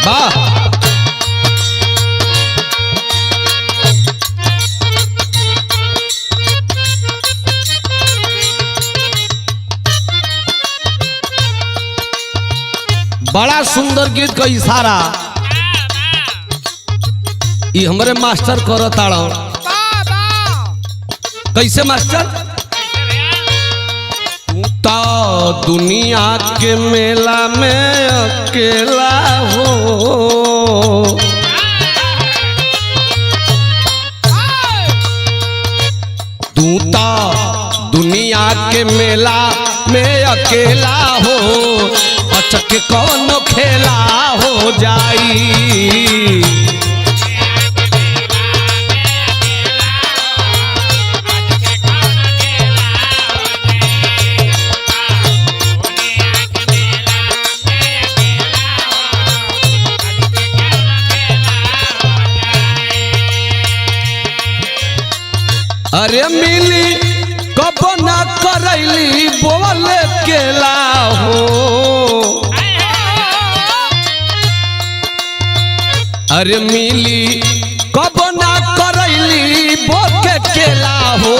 वाह बड़ा सुंदर गीत का इशारा ये हमारे मास्टर करताड़। कैसे मास्टर? तो दुनिया के मेला में अकेला हो, तू तो दुनिया के मेला में अकेला हो, अचक कौन खेला हो जाई। अरे मिली कब ना करैली बोल केला हो, अरे मिली कब ना करैली बोके केला हो,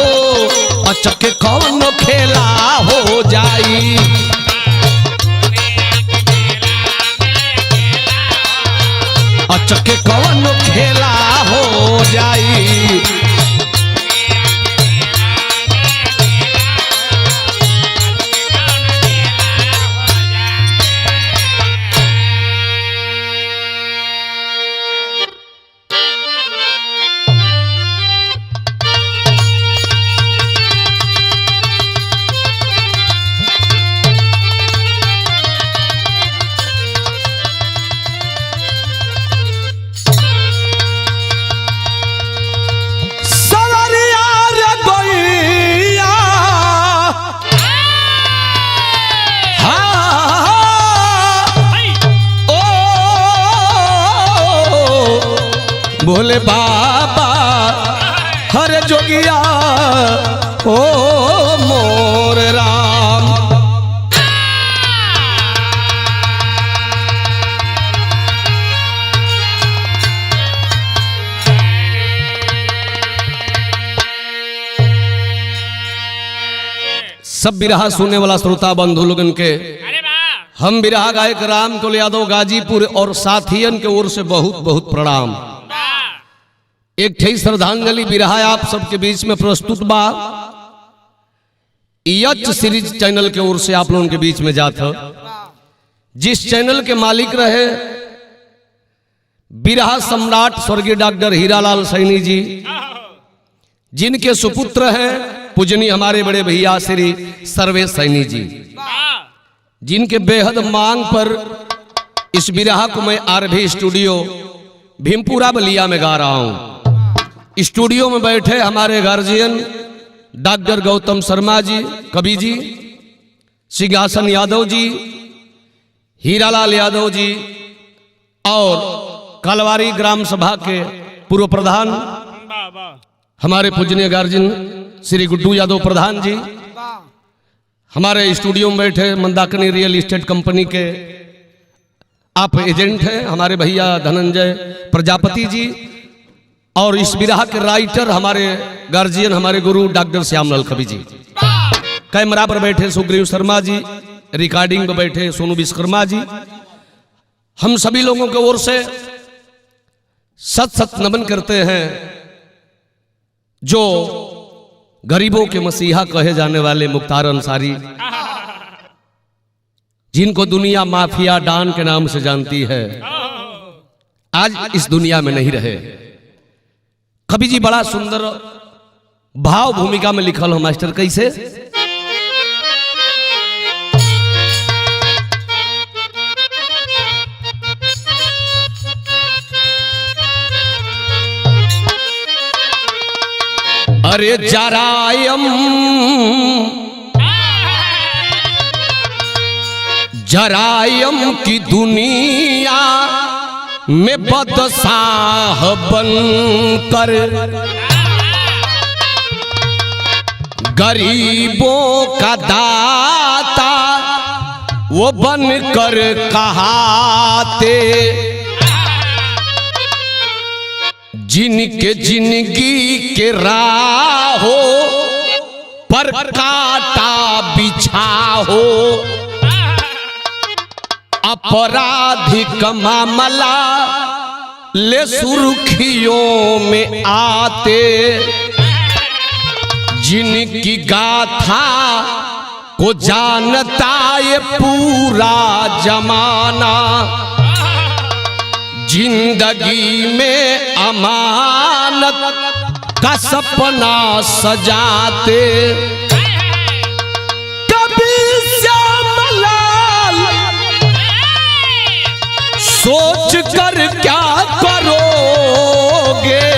अचक कौन खेला हो जाई। अचक कौन खेला हो जाई। भोले बाबा हरे जोगिया ओ मोर राम। सब बिरहा सुनने वाला श्रोता बंधु लोगन के हम बिरहा गायक राम कुल यादव गाजीपुर और साथियन के ओर से बहुत बहुत प्रणाम। एक ठे श्रद्धांजलि बिरहा आप सबके बीच में प्रस्तुत बा। यच सीरीज चैनल के ओर से आप लोगों के बीच में जाता, जिस चैनल के मालिक रहे बिरहा सम्राट स्वर्गीय डॉक्टर हीरालाल सैनी जी, जिनके सुपुत्र हैं पूजनीय हमारे बड़े भैया श्री सर्वेश सैनी जी, जिनके बेहद मांग पर इस बिरहा को मैं आरभी स्टूडियो भीमपुरा बलिया में गा रहा हूं। स्टूडियो में बैठे हमारे गार्जियन डॉक्टर गौतम शर्मा जी, कवि जी, सिंहासन यादव जी, हीरालाल यादव जी और कलवारी ग्राम सभा के पूर्व प्रधान हमारे पूजनीय गार्जियन श्री गुड्डू यादव प्रधान जी, हमारे स्टूडियो में बैठे मंदाकिनी रियल एस्टेट कंपनी के आप एजेंट हैं हमारे भैया धनंजय प्रजापति जी, और इस बिरहा के राइटर हमारे गार्जियन हमारे गुरु डॉक्टर श्यामलाल कवि जी, कैमरा पर बैठे सुग्रीव शर्मा जी, रिकॉर्डिंग पर बैठे सोनू विश्वकर्मा जी। हम सभी लोगों की ओर से सत सत नमन करते हैं जो गरीबों के मसीहा कहे जाने वाले मुख्तार अंसारी, जिनको दुनिया माफिया डॉन के नाम से जानती है, आज इस दुनिया में नहीं रहे। कवि जी बड़ा सुंदर भाव भूमिका में लिखल हो मास्टर। कैसे? अरे जरायम जरायम की दुनिया में बदशाह बनकर गरीबों का दाता वो बनकर कहाते, जिनके जिंदगी के राहों पर काटा बिछा हो, अपराधिक मामला ले सुर्खियों में आते, जिनकी गाथा को जानता ये पूरा जमाना, जिंदगी में अमानत का सपना सजाते, कभी श्यामलाल सोच कर क्या करोगे,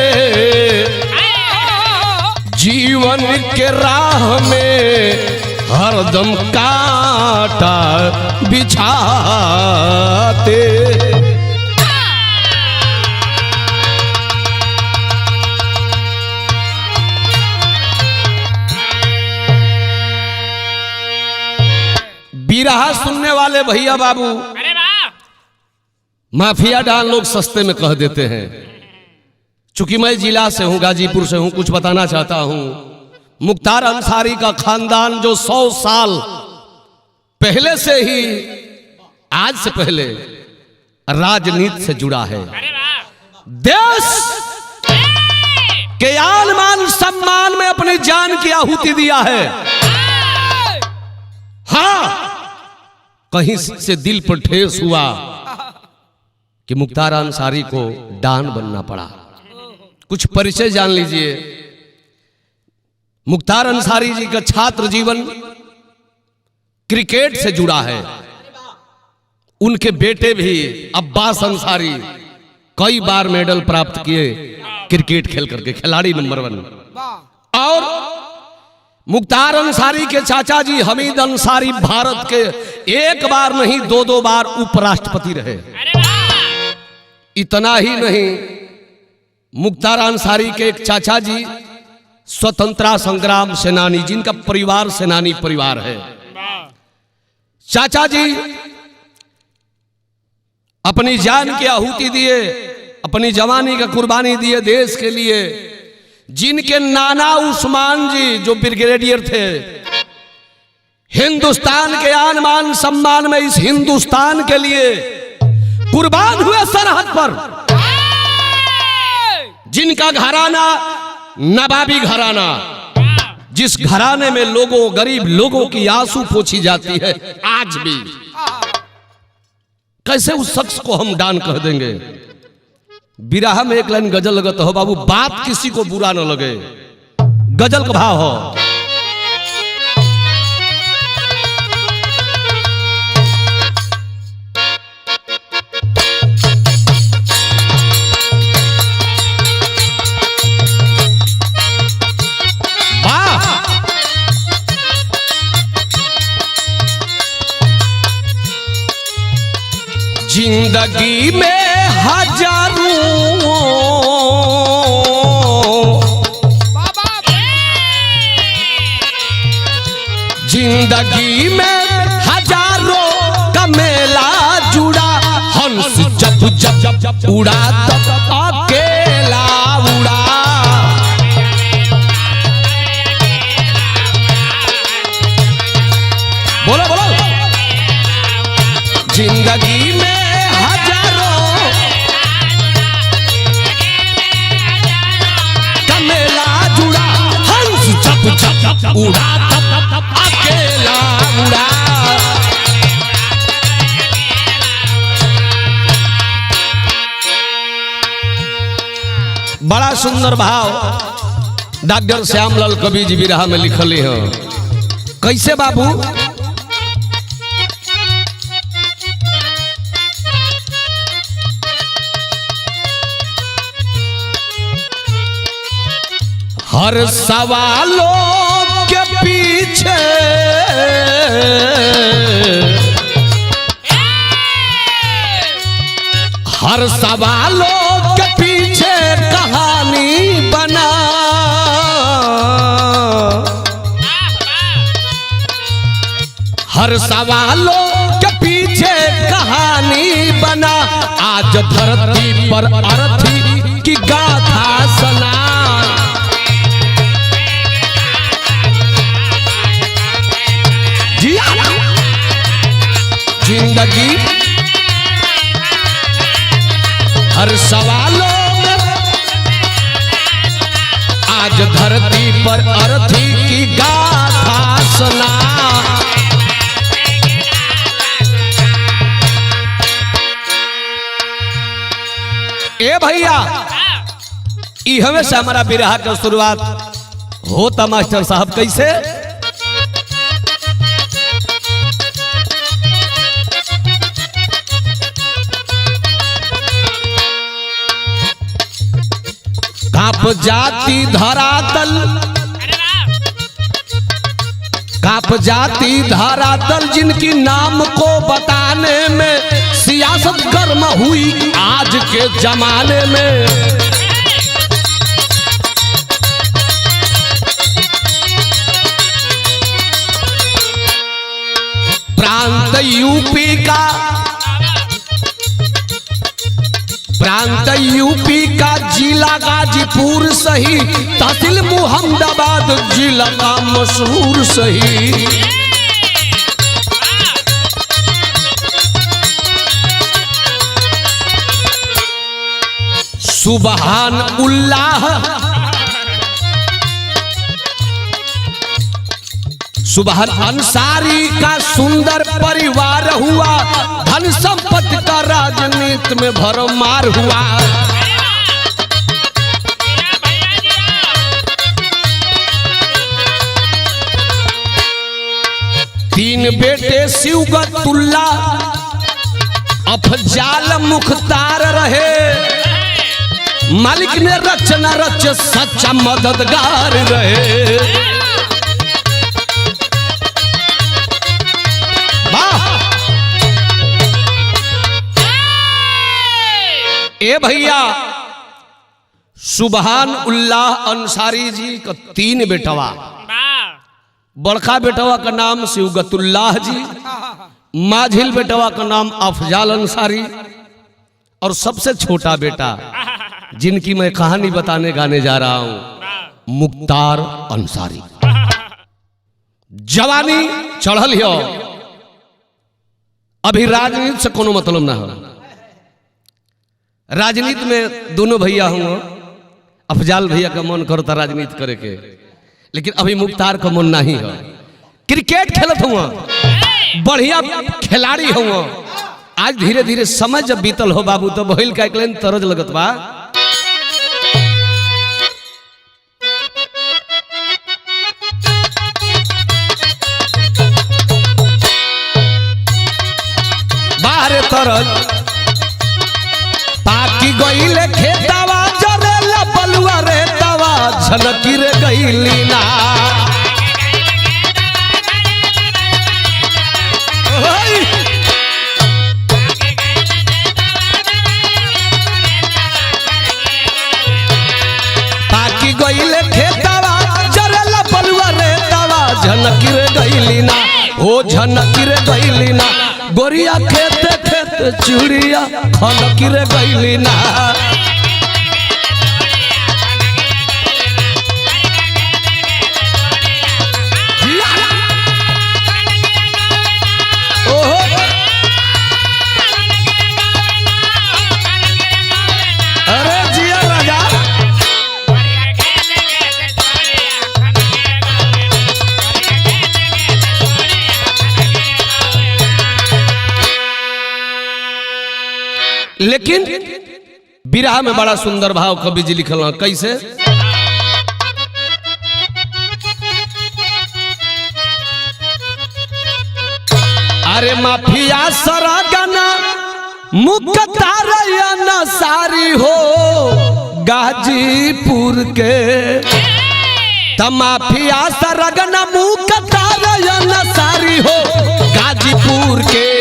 जीवन के राह में हरदम कांटा बिछाते। बिरहा सुनने वाले भैया बाबू, माफिया डाल लोग सस्ते में कह देते हैं। चूंकि मैं जिला से हूं, गाजीपुर से हूं, कुछ बताना चाहता हूं। मुख्तार अंसारी का खानदान जो 100 साल पहले से ही, आज से पहले राजनीति से जुड़ा है, देश के आन मान सम्मान में अपनी जान की आहुति दिया है। हाँ, कहीं से दिल पर ठेस हुआ कि मुख्तार अंसारी को डॉन बनना पड़ा। कुछ परिचय जान लीजिए। मुख्तार अंसारी जी का छात्र जीवन क्रिकेट से जुड़ा है। उनके बेटे भी अब्बास अंसारी कई बार मेडल प्राप्त किए क्रिकेट खेल करके, खिलाड़ी नंबर 1। और मुख्तार अंसारी के चाचा जी हमीद अंसारी भारत के एक बार नहीं 2-2 बार उपराष्ट्रपति रहे। इतना ही नहीं, मुख्तार अंसारी के एक चाचा जी स्वतंत्रता संग्राम सेनानी, जिनका परिवार सेनानी परिवार है। चाचा जी अपनी जान की आहुति दिए, अपनी जवानी का कुर्बानी दिए देश के लिए। जिनके नाना उस्मान जी जो ब्रिगेडियर थे, हिंदुस्तान के आन मान सम्मान में इस हिंदुस्तान के लिए कुर्बान हुए सरहद पर। जिनका घराना नवाबी घराना, जिस घराने में लोगों, गरीब लोगों की आंसू पोंछी जाती है आज भी, कैसे उस शख्स को हम डॉन कह देंगे। बिरहा में एक लाइन गजल लगत हो बाबू, बात किसी को बुरा न लगे, गजल का भाव हो। जिंदगी में हजारों, जिंदगी में हजारों का मेला जुड़ा, हंस जब जब जब उड़ा तब अकेला उड़ा। बोलो बोलो। जिंदगी में उड़ा तब तब अकेला उड़ा। बड़ा सुंदर भाव डॉक्टर श्यामलाल कवि जी बिरहा में लिखली हो। कैसे बाबू? हर सवालों के पीछे हर सवालों के पीछे कहानी बना, हर सवालों के पीछे कहानी बना। आज धरती पर अर्थी की गाथा हर सवालों में आज धरती पर अर्थी की गाथा सुना। ए भैया इहवे से हमारा बिरहा का शुरुआत होता मास्टर साहब कैसे। कांप जाती धरातल, कांप जाती धरातल जिनकी नाम को बताने में सियासत गर्म हुई आज के जमाने में। प्रांत यूपी का, प्रांत यूपी का जिला गाजीपुर सही, तहसील मुहम्मदाबाद जिला का मशहूर सही। सुबहान उल्लाह, सुबहान अंसारी का सुंदर परिवार हुआ, धन संपत्ति का राजनीति में भरमार हुआ। तीन बेटे सिवगतुल्ला अफजाल मुख्तार रहे, मालिक ने रच न रच सच्चा मददगार रहे। ए भैया सुबहान उल्लाह अंसारी जी का तीन बेटवा, बड़का बेटवा का नाम सिवगतुल्लाह जी, माझिल बेटवा का नाम अफजाल अंसारी, और सबसे छोटा बेटा जिनकी मैं कहानी बताने गाने जा रहा हूं मुख्तार अंसारी। जवानी चढ़ल हो, अभी राजनीति से कोनो मतलब ना हो। राजनीति में दोनों भैया होंगे, अफजाल भैया का मन करता राजनीति करे के, लेकिन अभी मुख्तार का मन नहीं है। क्रिकेट खेलत हुआ, बढ़िया खिलाड़ी हुआ। आज धीरे धीरे समय जब बीतल हो बाबू तो बहिल का एक लेन तरज लगत बा। बाहरे तरज पाकी गईले खेतावा जरेला बलुआ रे तवा झलकी रे गईली ना। पाकी गईले खेतावा जरेला बलुआ रे तवा झलकी रे गईली ना, हो झलकी रे गईली ना। गोरिया खेते खेते चूड़िया खनकी रे गईली ना। अरे जिया राजा, लेकिन बिरहा में बड़ा सुंदर भाव कवि जी लिखल कैसे। अरे माफिया सरागना मुख्तार सारी हो गाजीपुर के, माफिया सरागना मुख्तार सारी हो गाजीपुर के।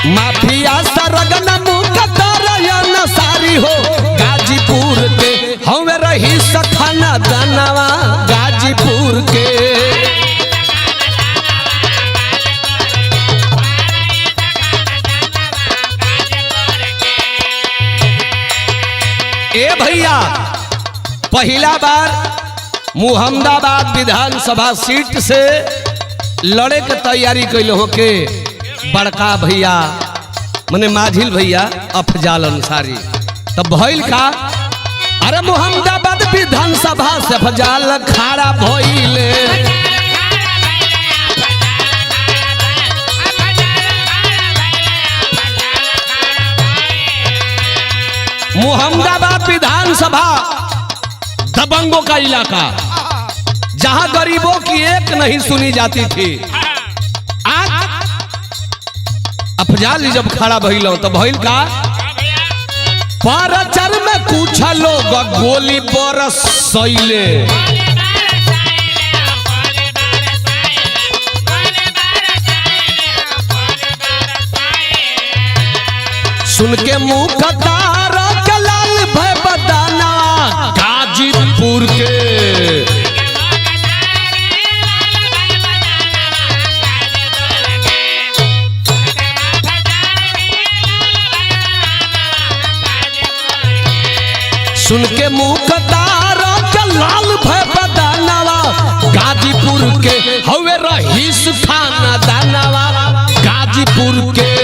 माफिया सरगन मुख्तार सारी हो गाजीपुर के, हमें रही सखाना दानवा गाजीपुर के। पहला बार मुहम्मदाबाद विधानसभा सीट से लड़े के तैयारी कैल हो के बड़का भैया मने माझिल भैया अफजाल अंसारी। तब भइल का, अरे मुहम्मदाबाद विधानसभा से अफजाल खड़ा भइले। मुहम्मदाबाद विधानसभा दबंगों का इलाका, जहां गरीबों की एक नहीं सुनी जाती थी। आज अफजाल जब खड़ा भइल तो भइल का, परचर में कुछ लोग गोली बरसैले। सुन के मुख तार के लाल भय बदाना गाजीपुर के। सुन के मुख तार के लाल भय बदानवा गाजीपुर के हवे रहीस खाना दानवा गाजीपुर के।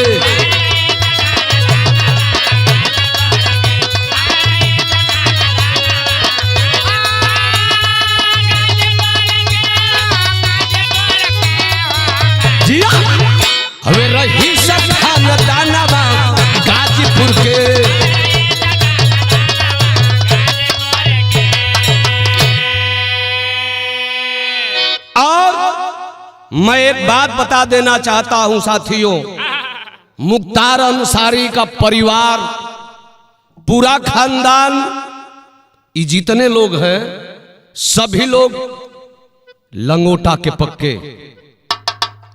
हवे रहीस खाना दानवा गाजीपुर के। मैं एक बात बता देना चाहता हूं साथियों, मुख्तार अंसारी का परिवार, पूरा खानदान, ये जितने लोग हैं सभी लोग लंगोटा के पक्के।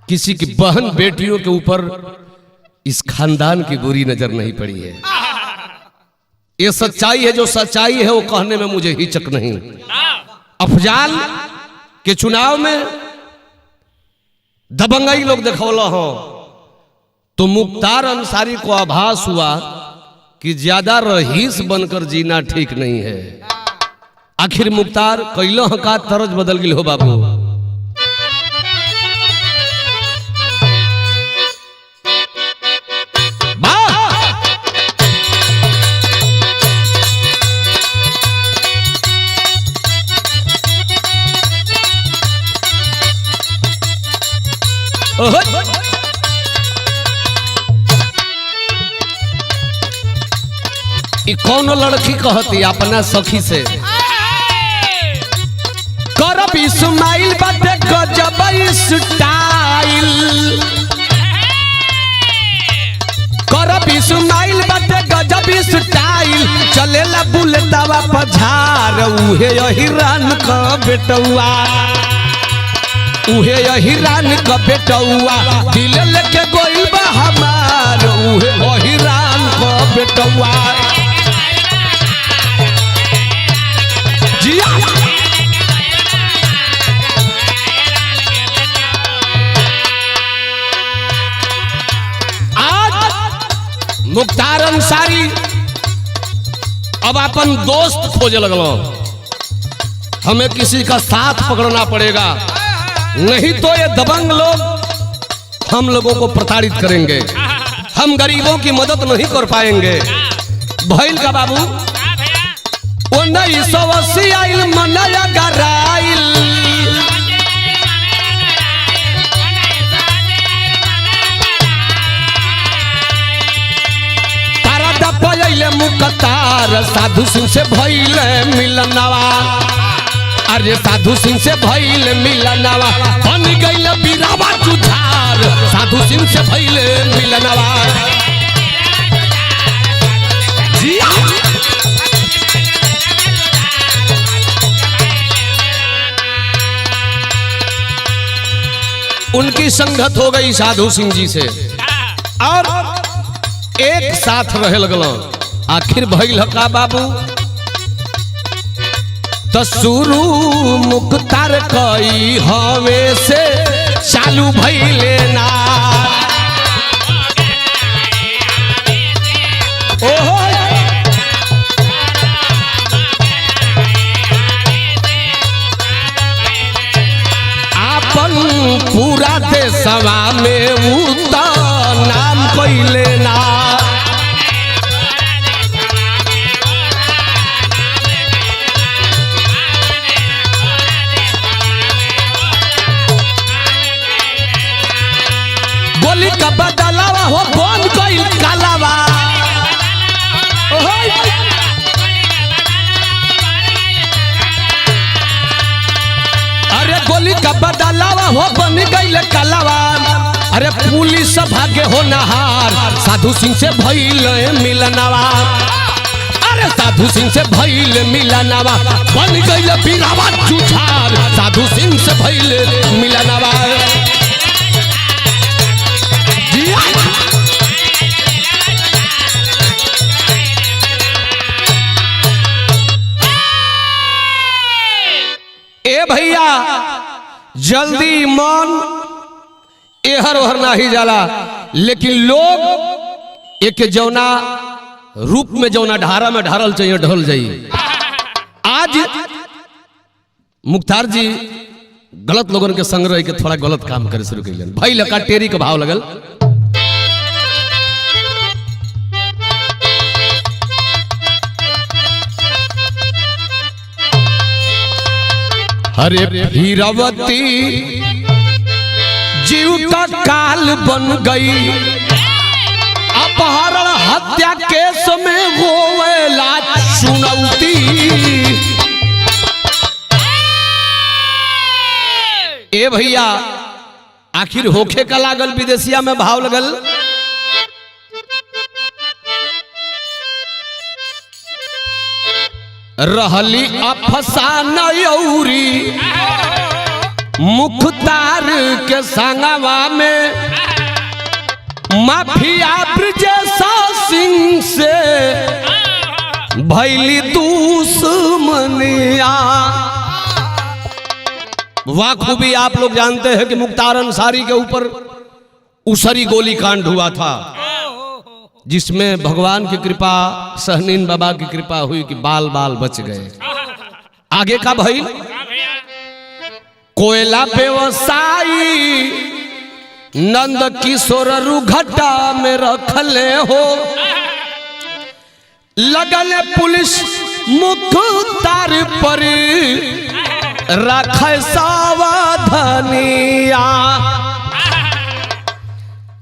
किसी की बहन बेटियों के ऊपर इस खानदान की बुरी नजर नहीं पड़ी है। ये सच्चाई है, जो सच्चाई है वो कहने में मुझे हिचक नहीं। अफजाल के चुनाव में दबंगई लोग देखौला हो तो मुख्तार अंसारी को आभास हुआ कि ज्यादा रहीस बनकर जीना ठीक नहीं है। आखिर मुख्तार कैलो का तरज बदल गई हो बाबू। कौन लड़की कहती अपना सखी से, करब इस्माइल बाटे गजब स्टाइल, करब इस्माइल बाटे गजब स्टाइल, चलेला बुलेटवा पझार उहे हिरान का बेटुआ, उहे हिरान का बेटुआ, दिल लेके गोइल बा हमार उहे हिरान का बेटुआ। मुख्तार अंसारी अब अपन दोस्त खोजे लगलो, हमें किसी का साथ पकड़ना पड़ेगा, नहीं तो ये दबंग लोग हम लोगों को प्रताड़ित करेंगे, हम गरीबों की मदद नहीं कर पाएंगे। भइल का बाबू 1980 आइल मनाया गराइल, मुकतार साधु सिंह से भइल मिलनवा, अरे साधु सिंह से भइल मिलनवा, बन गइल बीरावा जुझार साधु सिंह से भइल मिलनवा। उनकी संगत हो गई साधु सिंह जी से और एक साथ रहे लगलो। आखिर भइल का बाबू तो शुरू मुख्तार कई हवे से चालू भइले ना, पूरा देशवा में उता नाम कइले ना। गोली का बदलावा हो बन गइल कालावा। अरे गोली का बदलावा हो बन गइल कालावा। अरे पुलिस भागे हो नहार साधु सिंह से भइल मिलनवा। अरे साधु सिंह से भइल मिलनवा बन गइल बीरावा जुझार साधु सिंह से भइल मिलनवा। ए भैया जल्दी मन एहर ओहर ना ही जाला, लेकिन लोग एक जौना रूप में जौना ढारा में ढारल चाहिए ढल जाइए। आज मुख्तार जी गलत लोगन के संग रह के थोड़ा गलत काम करे शुरू कर भाई लका टेरी के भाव लगल। अरे हीरावती जीव का काल बन गई। अपहरण हत्या केस में होवेला चुनौती। ए भैया आखिर होखे का लागल विदेशिया में भाव लगल। रहली अफसाना यौरी मुख्तार के संगवा में माफिया ब्रजेशा सिंह से भैली दुश्मनिया। वाखूबी आप लोग जानते हैं कि मुख्तार अंसारी के ऊपर उसरी गोली कांड हुआ था, जिसमें भगवान की कृपा सहनीन बाबा की कृपा हुई कि बाल बाल बच गए। आगे का भाई कोयला व्यवसायी नंद किशोर रुघटा में रखले हो। लगल पुलिस मुख्तार पर रखे सावधानिया।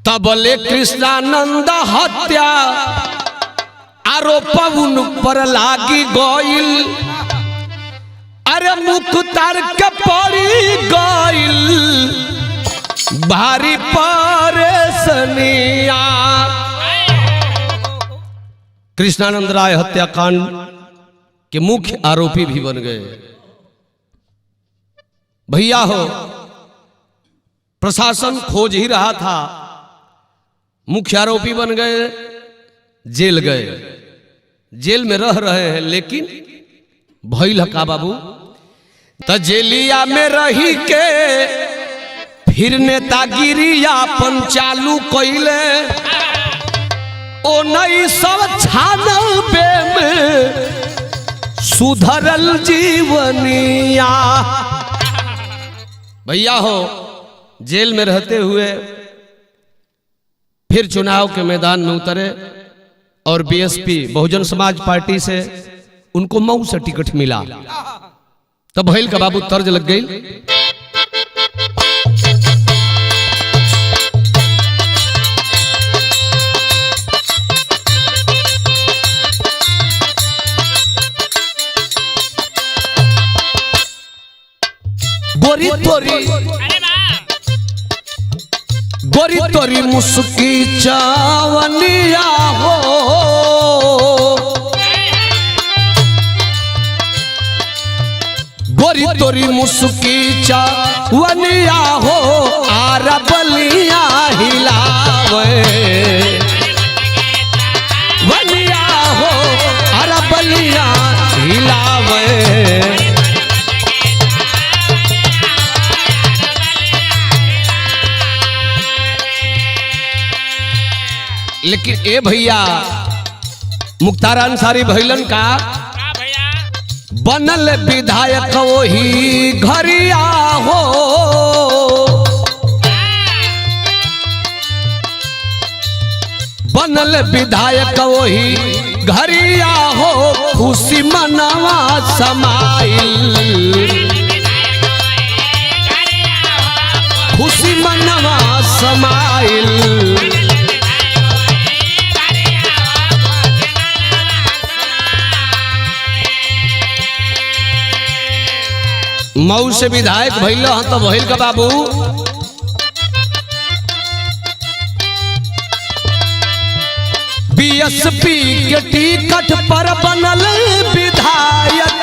तबले कृष्णानंद हत्या आरोप उन पर लागी गइल। अरे मुख्तार के पड़ी गइल भारी परेशानिया। कृष्णानंद राय हत्याकांड के मुख्य आरोपी भी बन गए। भैया हो प्रशासन खोज ही रहा था, मुख्य आरोपी बन गए, जेल गए, जेल में रह रहे हैं। लेकिन भइल का बाबू त जेलिया में रही के फिर नेतागिरी अपन चालू कइले। 1996 में सुधरल जीवनिया। भैया हो जेल में रहते हुए फिर चुनाव के मैदान में उतरे और बीएसपी बहुजन समाज पार्टी से उनको मऊ से टिकट मिला। तब भइल का बाबू तर्ज लग गई। गोरी तोरी गोरी तोरी मुस्की चावनिया हो। गोरी तोरी मुस्की चावनिया हो। आरा बलिया हिलावे बलिया हो। आरा बलिया हिलावे। लेकिन ए भैया मुख्तार अंसारी भइलन का बनल विधायक वही घरिया हो। बनल विधायक वही घरिया हो खुशी मनवा समाइल, खुशी मनवा समाइल। मऊ से विधायक भइल तो भइल का बाबू बीएसपी के टिकट पर बनल विधायक,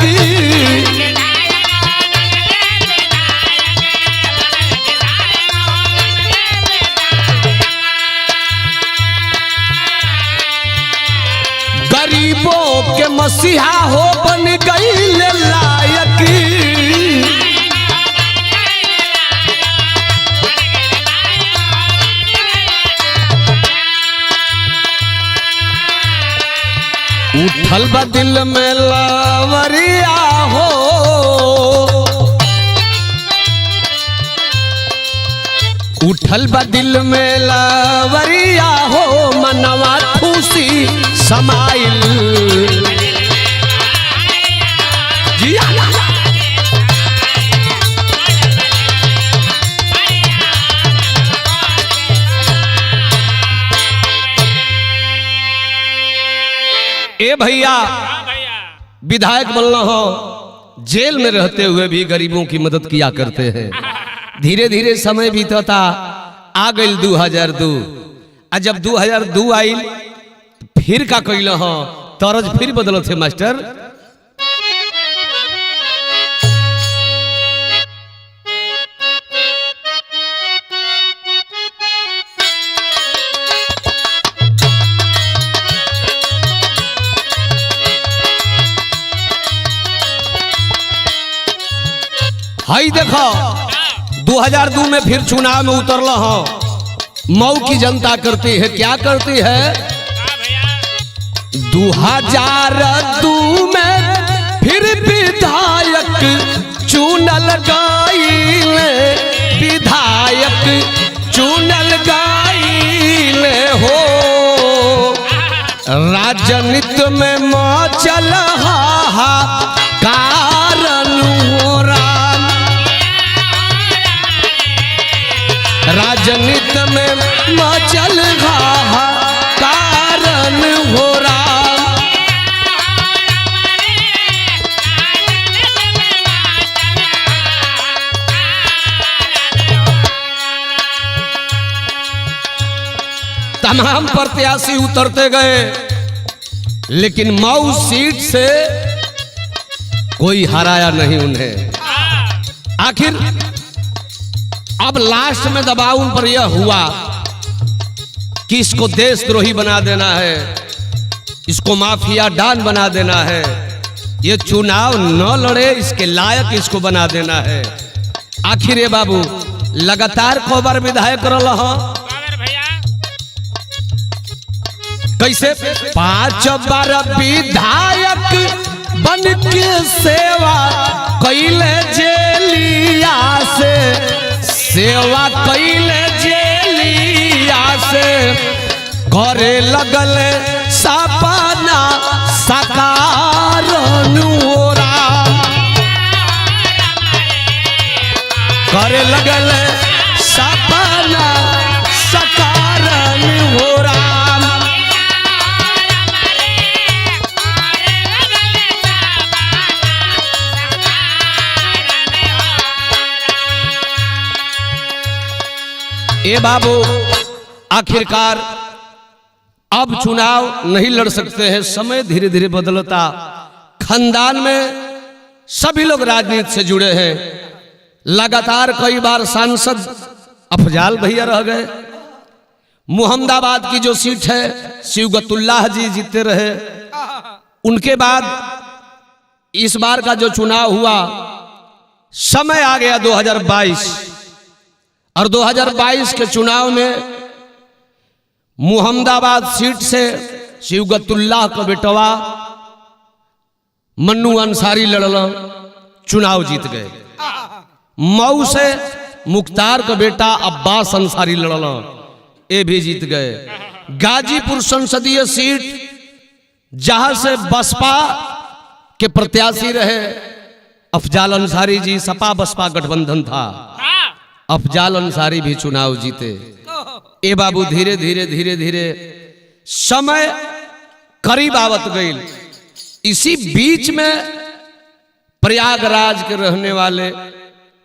गरीबों के मसीहा हो बन गई लायक। उठल बा दिल में लवरिया हो, उठल बा दिल में लवरिया हो मनवा खुशी समाइल। ए भैया विधायक बनना हो, जेल में रहते हुए भी गरीबों की मदद किया करते हैं। धीरे धीरे समय बीतता, आ गई 2002। जब 2002 आई फिर का कैल हो तरज फिर बदल थे मास्टर। हाई देखो 2002 में फिर चुनाव में उतरल हो। मऊ की जनता करती है क्या करती है, 2002 में फिर विधायक चुनल गईल, विधायक चुनल गईल हो। राजनीति में मचल कारण हो राम, राजनीति में मचल कारण हो राम। तमाम प्रत्याशी उतरते गए, लेकिन मऊ सीट से कोई हराया नहीं उन्हें। आखिर अब लास्ट में दबाव उन पर यह हुआ कि इसको देशद्रोही बना देना है, इसको माफिया डॉन बना देना है, ये चुनाव न लड़े इसके लायक इसको बना देना है। आखिर ये बाबू लगातार को बार विधायक रहा, कैसे 5 बार विधायक बन के सेवा कैले जेलिया से, सेवा कैले जेलिया से, करे लगल सपना साकार नूरा, करे लगल सपना साकार नूरा। ए बाबू आखिरकार अब चुनाव नहीं लड़ सकते हैं, समय धीरे धीरे बदलता। खानदान में सभी लोग राजनीति से जुड़े हैं। लगातार कई बार सांसद अफजाल भैया रह गए। मुहम्मदाबाद की जो सीट है शिवगतुल्लाह जी जीते रहे। उनके बाद इस बार का जो चुनाव हुआ, समय आ गया 2022 और 2022 के चुनाव में मुहम्मदाबाद सीट से शिवगतुल्लाह का बेटवा मन्नू अंसारी लड़ल, चुनाव जीत गए। मऊ से मुख्तार का बेटा अब्बास अंसारी लड़ल, ये भी जीत गए। गाजीपुर संसदीय सीट जहां से बसपा के प्रत्याशी रहे अफजाल अंसारी जी, सपा बसपा गठबंधन था, अफजाल अंसारी भी चुनाव जीते। ए बाबू धीरे धीरे धीरे धीरे समय करीब आवत गई। इसी बीच में प्रयागराज के रहने वाले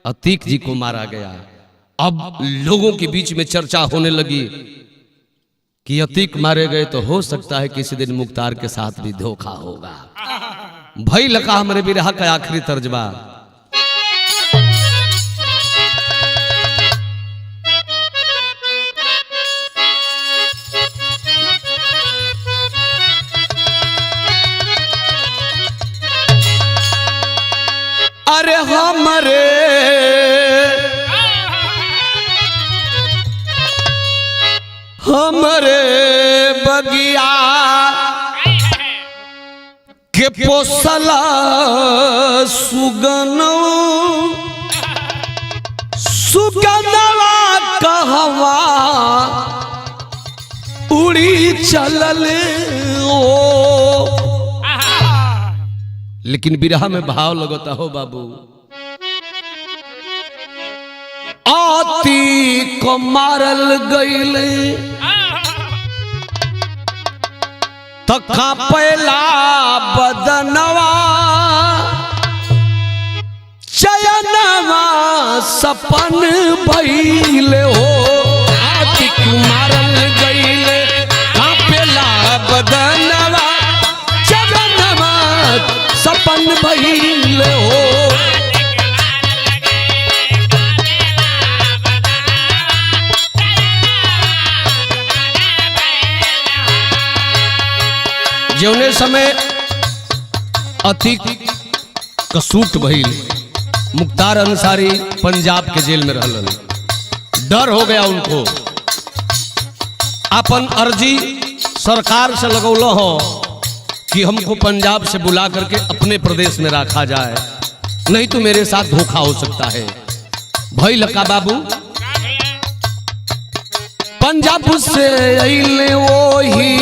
अतीक जी को मारा गया। अब लोगों के बीच में चर्चा होने लगी कि अतीक मारे गए तो हो सकता है किसी दिन मुख्तार के साथ भी धोखा होगा। भाई लगा हमारे बिरहा का आखिरी तर्जबा। अरे हमारे बगिया के पोसला सुगनवा कहवा उड़ी चलल ओ। लेकिन बिरहा में भाव लगता हो बाबू। आती को मारल गईले तखा पहला बदनवा चयनवा सपन भइले हो। आती को मारल गईले तखा पहला बदनवा चयनवा सपन भइले हो। जौने समय अतीक का सूट भइल, मुख्तार अंसारी पंजाब के जेल में रहलन। डर हो गया उनको, अपन अर्जी सरकार से लगौलो हो कि हमको पंजाब से बुला करके अपने प्रदेश में रखा जाए, नहीं तो मेरे साथ धोखा हो सकता है। भाई लका बाबू पंजाब से अइले वही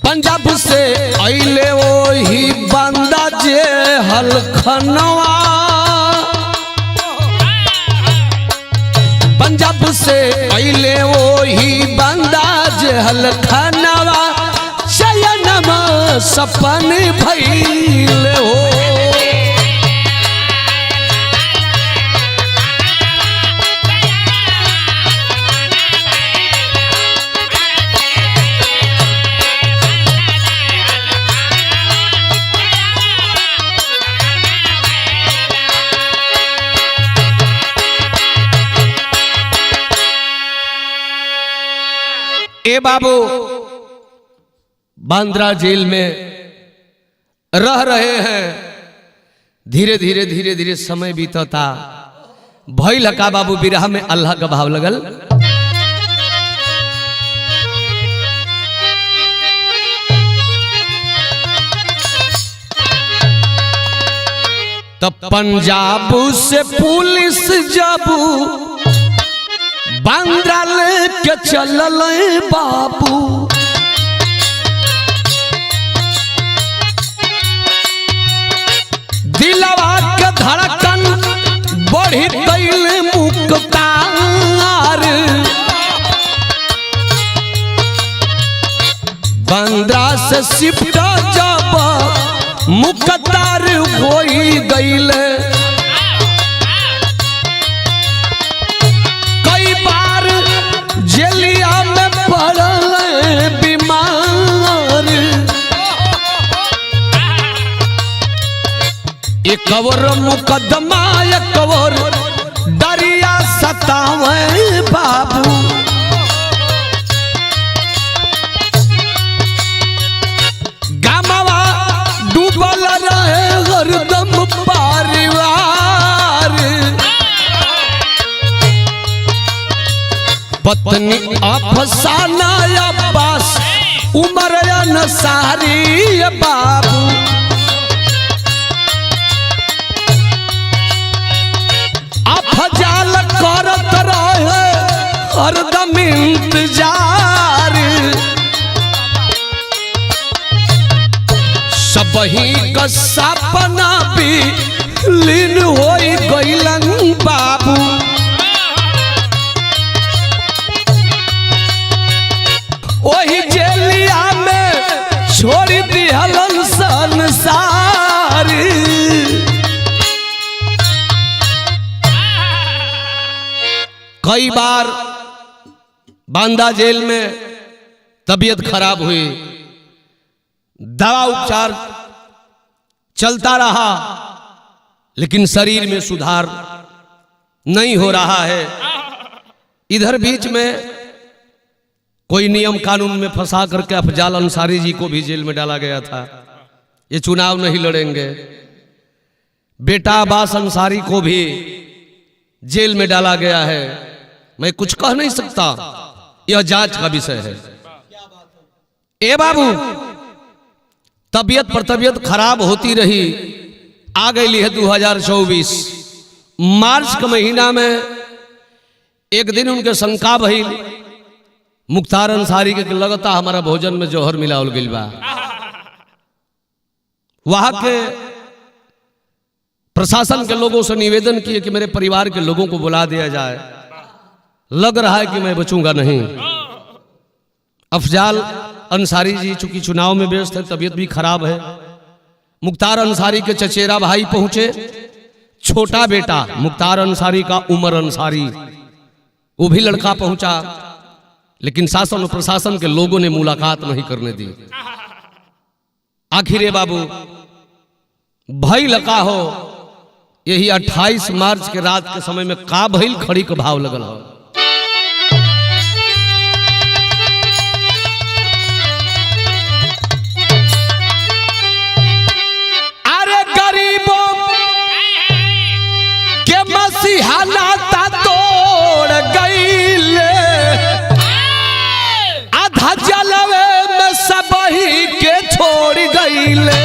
पंजाब से अइले वही बंदा जे हलखनवा। पंजाब से अइले वही बंदा जे हलखनवा चयनमा सपन भइले हो। ए बाबू बांद्रा जेल में रह रहे हैं। धीरे धीरे धीरे धीरे समय बीतता। भई लका बाबू बिरहा में अल्लाह का भाव लगल। तब पंजाब से पुलिस जब बांद्रा लेके चलल बाबू। दिलवा के धड़कन बढ़ी गईल मुख्तार। बांद्रा से शिफ्ट जब मुख्तार होई गईल। जेलिया में पड़ल बीमार। एक और मुकदमा एक और डरिया सतावे बाबू। गामवा डूबल रहे हरदम परिवार। पत्नी अफसाना अब्बास उमर अंसारी बाबू। अफजाल करत हरदम इंतजार, सबही का सपना भी लीन होई गइलन बाबू। वही जेलिया में छोड़ दिहलन संसार। कई बार बांदा जेल में तबीयत खराब हुई, दवा उपचार चलता रहा, लेकिन शरीर में सुधार नहीं हो रहा है। इधर बीच में कोई नियम कानून में फंसा करके अफजाल अंसारी जी को भी जेल में डाला गया था। ये चुनाव नहीं लड़ेंगे। बेटा अब्बास अंसारी को भी जेल में डाला गया है। मैं कुछ कह नहीं सकता, यह जांच का विषय है। ए बाबू, तबीयत पर तबीयत खराब होती रही। आ गई है 2024 मार्च के महीना में। एक दिन उनके शंका भई, मुख्तार अंसारी के लगता हमारा भोजन में जौहर मिलावल गइल बा। वहां के प्रशासन के लोगों से निवेदन किए कि मेरे परिवार के लोगों को बुला दिया जाए, लग रहा है कि मैं बचूंगा नहीं। अफजाल अंसारी जी चूंकि चुनाव में व्यस्त है, तबीयत भी खराब है। मुख्तार अंसारी के चचेरा भाई पहुंचे, छोटा बेटा मुख्तार अंसारी का उमर अंसारी, वो भी लड़का पहुंचा, लेकिन शासन और प्रशासन के लोगों ने मुलाकात नहीं करने दी। आखिर बाबू भई लका हो, यही 28 मार्च के रात के समय में का भइल खड़ी का भाव लगल हो। अरे गरीबों के मसीहा नाता तोड़ गईले, आधा जलवे में सबही के छोड़ गईले।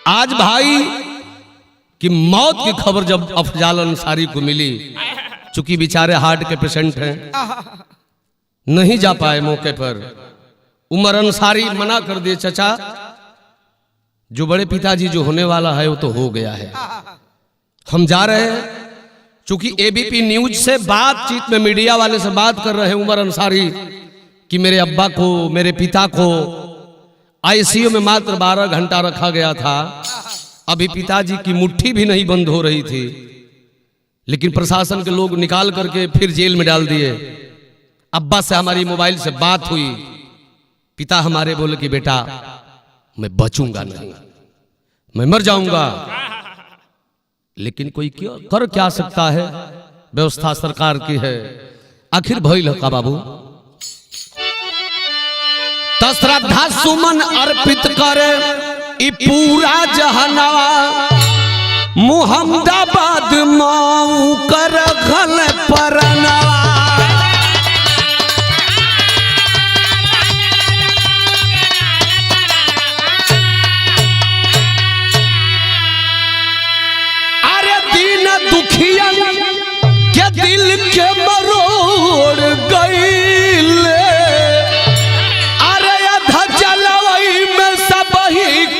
आज भाई कि मौत की खबर जब अफजाल अंसारी को मिली, चूंकि बेचारे हार्ट के पेशेंट हैं, नहीं जा पाए मौके पर। उमर अंसारी मना कर दिए, चचा जो बड़े पिताजी जो होने वाला है वो तो हो गया है, हम जा रहे हैं। चूंकि एबीपी न्यूज से बातचीत में मीडिया वाले से बात कर रहे हैं उमर अंसारी कि मेरे अब्बा को, मेरे पिता को आईसीयू में मात्र 12 घंटा रखा गया था। अभी पिताजी की मुट्ठी भी नहीं बंद हो रही थी, लेकिन प्रशासन के लोग निकाल करके फिर जेल में डाल दिए। अब्बा से हमारी मोबाइल से बात हुई, पिता हमारे बोले कि बेटा मैं बचूंगा नहीं, मैं मर जाऊंगा। लेकिन कोई क्यों कर क्या सकता है, व्यवस्था सरकार की है। आखिर भइल का बाबू, तो श्रद्धा सुमन अर्पित करे ई पूरा जहानवा, मुहम्मदाबाद माऊ कर घल परनवा। अरे दीन दुखिया के दिल के मरोड़ गईले,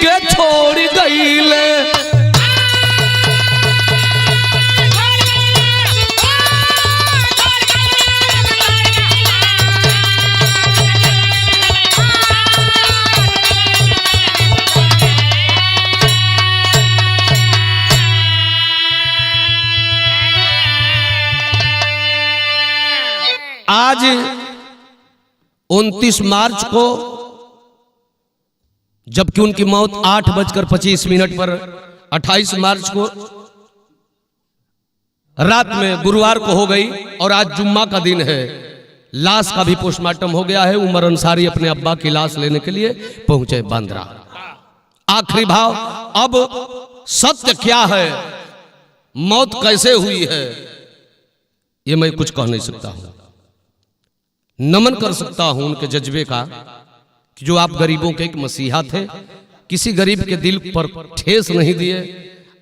के छोड़ गईले। आज 29 मार्च को जबकि उनकी मौत 8:25 पर 28 मार्च को रात में गुरुवार को हो गई और आज जुम्मा का दिन है। लाश का भी पोस्टमार्टम हो गया है। उमर अंसारी अपने अब्बा की लाश लेने के लिए पहुंचे बांद्रा। आखिरी भाव, अब सत्य क्या है, मौत कैसे हुई है, ये मैं कुछ कह नहीं सकता हूं। नमन कर सकता हूं उनके जज्बे का कि जो आप गरीबों के एक मसीहा थे, किसी गरीब के दिल पर ठेस नहीं दिए,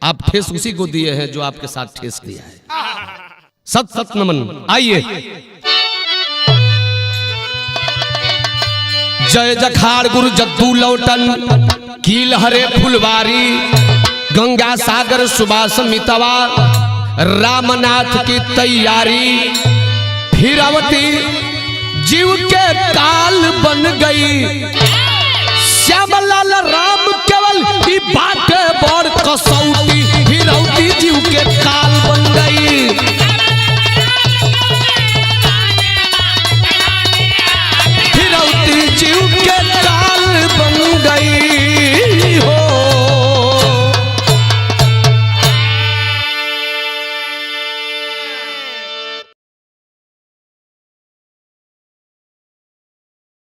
आप ठेस उसी को दिए हैं जो आपके साथ ठेस दिया है। सत सत नमन। आइए, जय जखाड़ गुरु जद्दू लौटन, कील हरे फुलवारी, गंगा सागर सुबास मितवा, रामनाथ की तैयारी, फिरवती जीव के काल बन गई, श्यामलाल